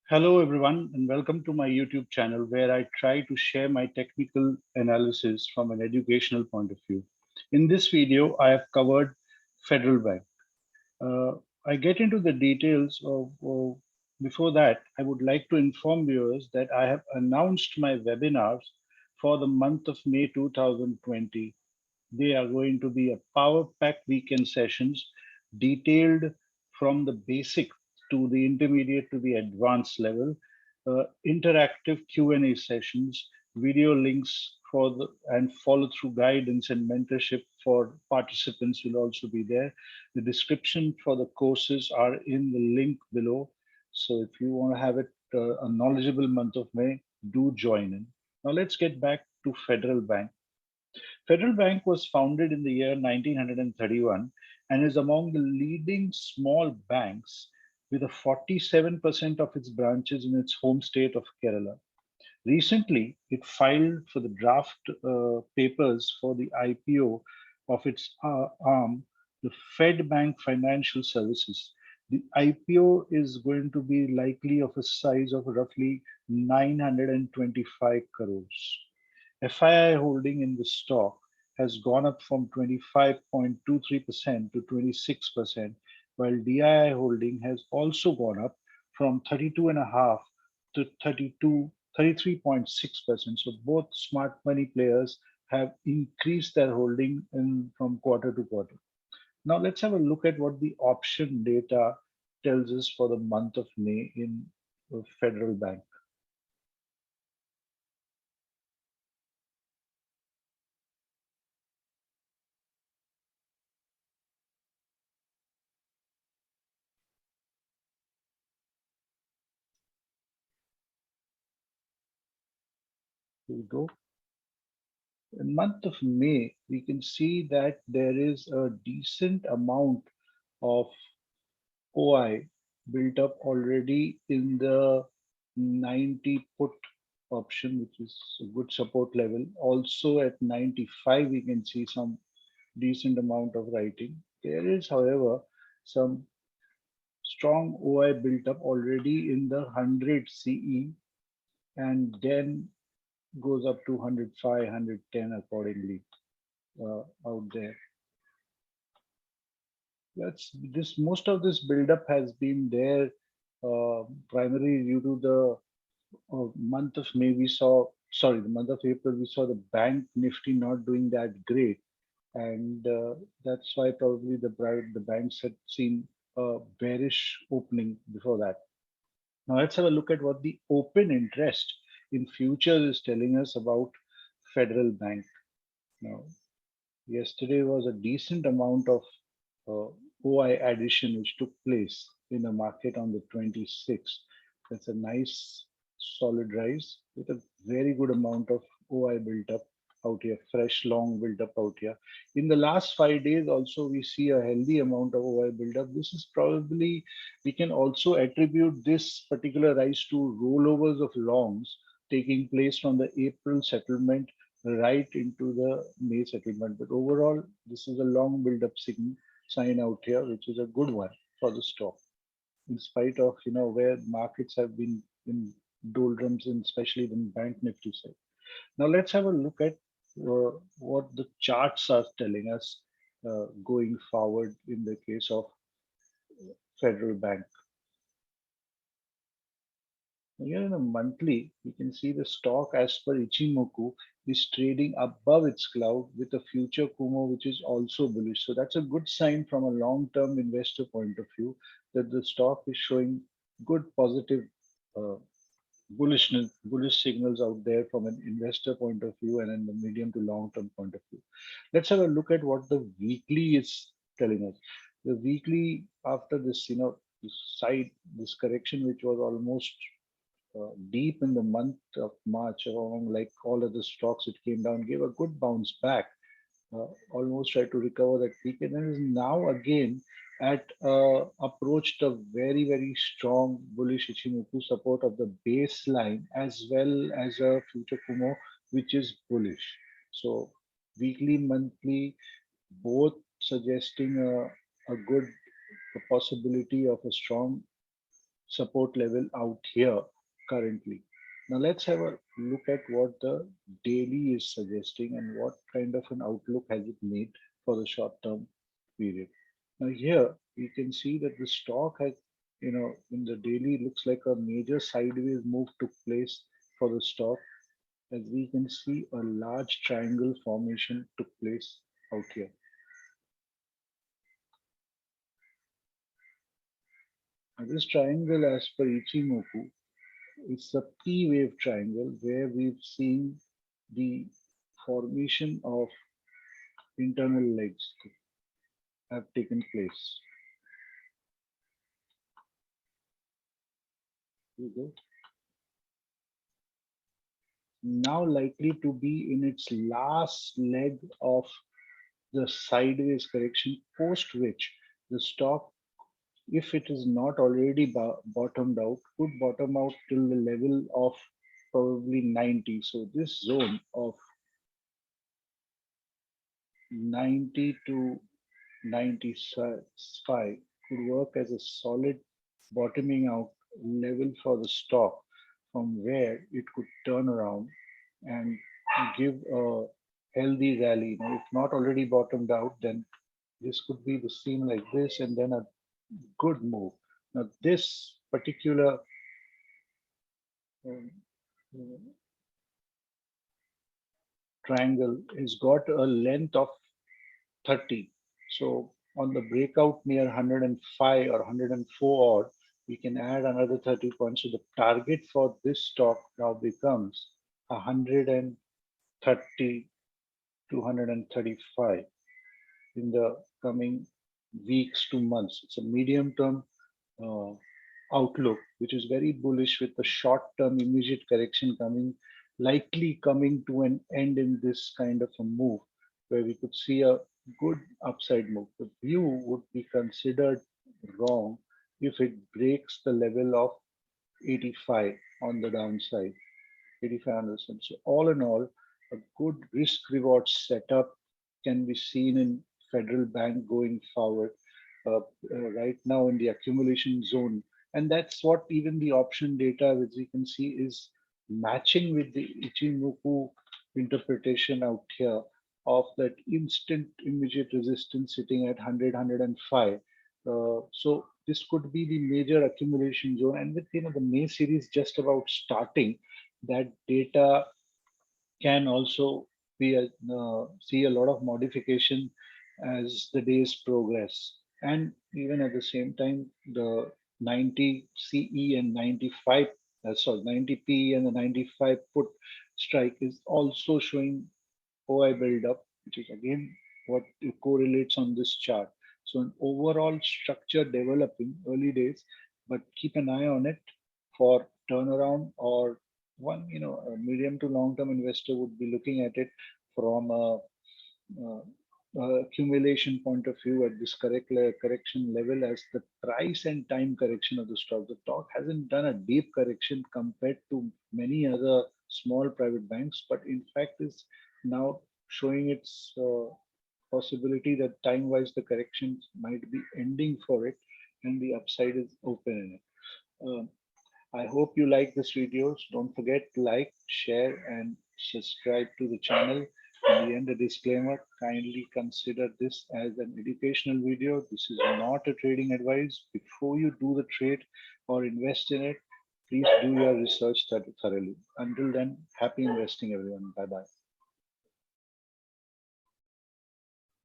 Hello, everyone, and welcome to my YouTube channel where I try to share my technical analysis from an educational point of view. In this video, I have covered Federal Bank. Uh, I get into the details of before that, I would like to inform viewers that I have announced my webinars for the month of May 2020. They are going to be a power packed weekend sessions detailed from the basic to the intermediate to the advanced level, interactive Q&A sessions, video links for the and follow through guidance and mentorship for participants will also be there. The description for the courses are in the link below. So if you want to have it a knowledgeable month of May, do join in. Now let's get back to Federal Bank. Federal Bank was founded in the year 1931 and is among the leading small banks with a 47% of its branches in its home state of Kerala. Recently, it filed for the draft papers for the IPO of its arm, the Fed Bank Financial Services. The IPO is going to be likely of a size of roughly 925 crores. FII holding in the stock has gone up from 25.23% to 26%, while DII holding has also gone up from 32.5 to 33.6%. So both smart money players have increased their holding from quarter to quarter. Now let's have a look at what the option data tells us for the month of May in Federal Bank. Here we go. In month of May, we can see that there is a decent amount of OI built up already in the 90 put option, which is a good support level. Also at 95, we can see some decent amount of writing. There is, however, some strong OI built up already in the 100 CE and then goes up to 105, 110 accordingly out there. That's this most of this buildup has been there primarily due to the month of May we saw, sorry, the month of April we saw the bank Nifty not doing that great, and that's why probably the banks had seen a bearish opening before that. Now let's have a look at what the open interest in futures is telling us about Federal Bank. Now, yesterday was a decent amount of uh, OI addition which took place in the market on the 26th. That's a nice solid rise with a very good amount of OI built up out here, fresh long built up out here. In the last 5 days, also we see a healthy amount of OI build up. This is probably, we can also attribute this particular rise to rollovers of longs taking place from the April settlement right into the May settlement. But overall, this is a long build-up sign out here, which is a good one for the stock, in spite of where markets have been in doldrums, and especially the bank Nifty side. Now let's have a look at what the charts are telling us going forward in the case of Federal Bank. Here in a monthly, we can see the stock as per Ichimoku is trading above its cloud with a future Kumo which is also bullish. So that's a good sign from a long-term investor point of view that the stock is showing good positive uh, bullish signals out there from an investor point of view and in the medium to long-term point of view. Let's have a look at what the weekly is telling us. The weekly after this, this correction which was almost deep in the month of March, along like all other stocks, it came down, gave a good bounce back, almost tried to recover that peak, and then is now again at approached a very strong bullish Ichimoku support of the baseline as well as a future Kumo, which is bullish. So weekly, monthly, both suggesting a good possibility of a strong support level out here currently. Now let's have a look at what the daily is suggesting and what kind of an outlook has it made for the short term period. Now here we can see that the stock has, in the daily looks like a major sideways move took place for the stock, as we can see a large triangle formation took place out here. Now, this triangle, as per Ichimoku, is a P wave triangle where we've seen the formation of internal legs have taken place. Here we go. Now likely to be in its last leg of the sideways correction, post which the stock, if it is not already bottomed out, could bottom out till the level of probably 90. So this zone of 90 to 95 could work as a solid bottoming out level for the stock, from where it could turn around and give a healthy rally. Now, if not already bottomed out, then this could be the scene like this and then a good move. Now, this particular um, triangle has got a length of 30. So on the breakout near 105 or 104 odd, we can add another 30 points. So the target for this stock now becomes 130 to 135 in the coming weeks to months. It's a medium term uh, outlook, which is very bullish with the short term immediate correction likely coming to an end in this kind of a move, where we could see a good upside move. The view would be considered wrong if it breaks the level of 85 on the downside. 8500. So all in all, a good risk reward setup can be seen in Federal Bank going forward, right now in the accumulation zone. And that's what even the option data, which you can see, is matching with the Ichimoku interpretation out here of that instant immediate resistance sitting at 100, 105. So this could be the major accumulation zone. And with the May series just about starting, that data can also see a lot of modification as the days progress. And even at the same time, the 90 CE and 95, 90 PE and the 95 put strike is also showing OI buildup, which is again what correlates on this chart. So an overall structure developing early days, but keep an eye on it for turnaround, or one, a medium to long term investor would be looking at it from uh, accumulation point of view at this correction level as the price and time correction of the stock. The stock hasn't done a deep correction compared to many other small private banks, but in fact is now showing its possibility that time wise the corrections might be ending for it and the upside is open in it. I hope you like this videos. Don't forget to like, share, and subscribe to the channel. In the end, a disclaimer: kindly consider this as an educational video. This is not a trading advice. Before you do the trade or invest in it, please do your research thoroughly. Until then, happy investing, everyone. Bye bye.